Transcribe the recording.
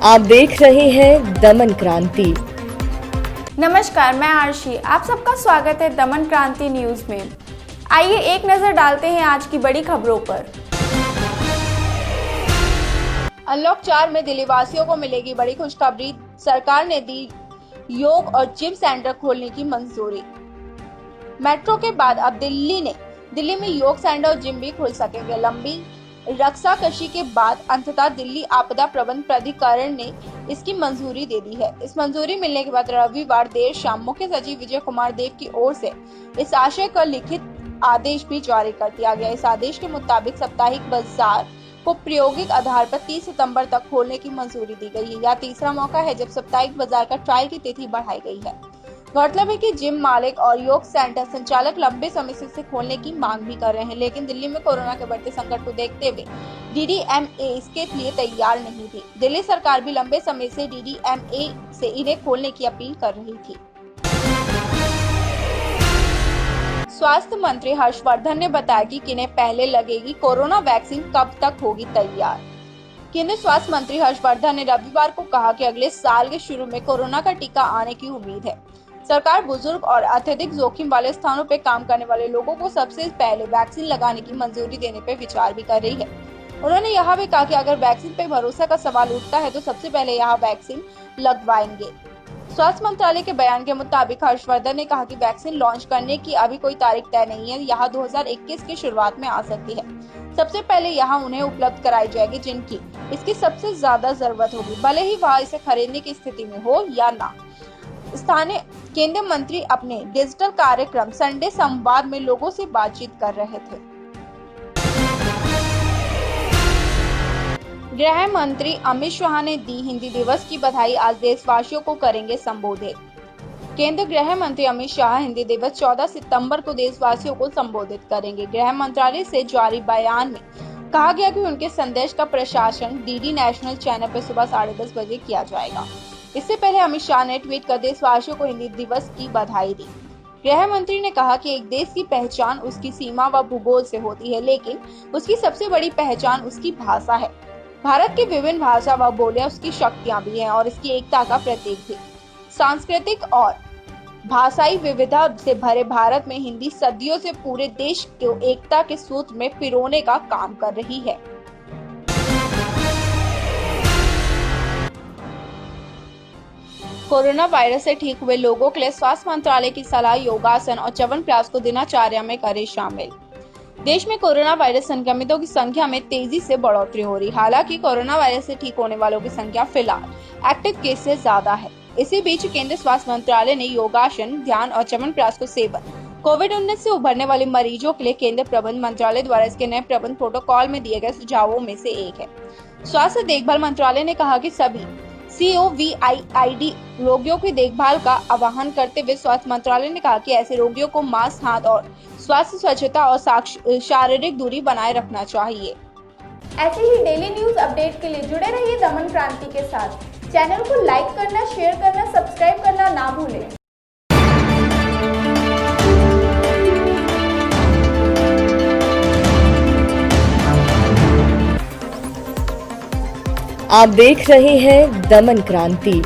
आप देख रहे हैं दमन क्रांति। नमस्कार, मैं आरशी। आप सबका स्वागत है दमन क्रांति न्यूज में। आइए एक नजर डालते हैं आज की बड़ी खबरों पर। अनलॉक 4 में दिल्ली वासियों को मिलेगी बड़ी खुशखबरी। सरकार ने दी योग और जिम सेंटर खोलने की मंजूरी। मेट्रो के बाद अब दिल्ली में योग सेंटर और जिम भी खुल सकेंगे। लंबी रस्साकशी के बाद अंततः दिल्ली आपदा प्रबंधन प्राधिकरण ने इसकी मंजूरी दे दी है। इस मंजूरी मिलने के बाद रविवार देर शाम मुख्य सचिव विजय कुमार देव की ओर से इस आशय का लिखित आदेश भी जारी कर दिया गया। इस आदेश के मुताबिक साप्ताहिक बाजार को प्रायोगिक आधार पर 30 सितंबर तक खोलने की मंजूरी दी गई है। यह तीसरा मौका है जब साप्ताहिक बाजार का ट्रायल की तिथि बढ़ाई गई है। गौरतलब है कि जिम मालिक और योग सेंटर संचालक लंबे समय से इसे खोलने की मांग भी कर रहे हैं, लेकिन दिल्ली में कोरोना के बढ़ते संकट को देखते हुए डीडीएमए इसके लिए तैयार नहीं थी। दिल्ली सरकार भी लंबे समय से डीडीएमए से इन्हें खोलने की अपील कर रही थी। स्वास्थ्य मंत्री हर्षवर्धन ने बताया कि किन्हें पहले लगेगी कोरोना वैक्सीन, कब तक होगी तैयार। केंद्रीय स्वास्थ्य मंत्री हर्षवर्धन ने रविवार को कहा कि अगले साल के शुरू में कोरोना का टीका आने की उम्मीद है। सरकार बुजुर्ग और अत्यधिक जोखिम वाले स्थानों पर काम करने वाले लोगों को सबसे पहले वैक्सीन लगाने की मंजूरी देने पर विचार भी कर रही है। उन्होंने यह भी कहा कि अगर वैक्सीन पर भरोसा का सवाल उठता है तो सबसे पहले यह वैक्सीन लगवाएंगे। स्वास्थ्य मंत्रालय के बयान के मुताबिक हर्षवर्धन ने कहा कि वैक्सीन लॉन्च करने की अभी कोई तारीख तय नहीं है। यह 2021 की शुरुआत में आ सकती है। सबसे पहले यहाँ उन्हें उपलब्ध कराई जाएगी जिनकी इसकी सबसे ज्यादा जरूरत होगी, भले ही वह इसे खरीदने की स्थिति में हो या ना। स्थानीय केंद्रीय मंत्री अपने डिजिटल कार्यक्रम संडे संवाद में लोगों से बातचीत कर रहे थे। गृह मंत्री अमित शाह ने दी हिंदी दिवस की बधाई। आज देशवासियों को करेंगे संबोधित। केंद्रीय गृह मंत्री अमित शाह हिंदी दिवस 14 सितंबर को देशवासियों को संबोधित करेंगे। गृह मंत्रालय से जारी बयान में कहा गया कि उनके संदेश का प्रसारण डीडी नेशनल चैनल पर सुबह 10:30 बजे किया जाएगा। इससे पहले अमित शाह ने ट्वीट कर देशवासियों को हिंदी दिवस की बधाई दी। गृह मंत्री ने कहा कि एक देश की पहचान उसकी सीमा व भूगोल से होती है, लेकिन उसकी सबसे बड़ी पहचान उसकी भाषा है। भारत की विभिन्न भाषा व बोलियां उसकी शक्तियां भी हैं और इसकी एकता का प्रतीक भी। सांस्कृतिक और भाषाई विविधता से भरे भारत में हिंदी सदियों से पूरे देश को एकता के सूत्र में पिरोने का काम कर रही है। कोरोना वायरस से ठीक हुए लोगों के लिए स्वास्थ्य मंत्रालय की सलाह योगासन और च्यवनप्राश को दिनचर्या में करे शामिल। देश में कोरोना वायरस संक्रमितों की संख्या में तेजी से बढ़ोतरी हो रही। हालांकि कोरोना वायरस से ठीक होने वालों की संख्या फिलहाल एक्टिव केस से ज्यादा है। इसी बीच केंद्रीय स्वास्थ्य मंत्रालय ने योगासन, ध्यान और च्यवनप्राश को सेवन कोविड-19 से उभरने वाले मरीजों के लिए केंद्रीय प्रबंधन मंत्रालय द्वारा इसके नए प्रबंधन प्रोटोकॉल में दिए गए सुझावों में से एक है। स्वास्थ्य देखभाल मंत्रालय ने कहा कि सभी COVID रोगियों की देखभाल का आह्वान करते हुए स्वास्थ्य मंत्रालय ने कहा कि ऐसे रोगियों को मास्क, हाथ और स्वास्थ्य स्वच्छता और शारीरिक दूरी बनाए रखना चाहिए। ऐसे ही डेली न्यूज अपडेट के लिए जुड़े रहिए दमन क्रांति के साथ। चैनल को लाइक करना, शेयर करना, सब्सक्राइब करना ना भूलें। आप देख रहे हैं दमन क्रांति।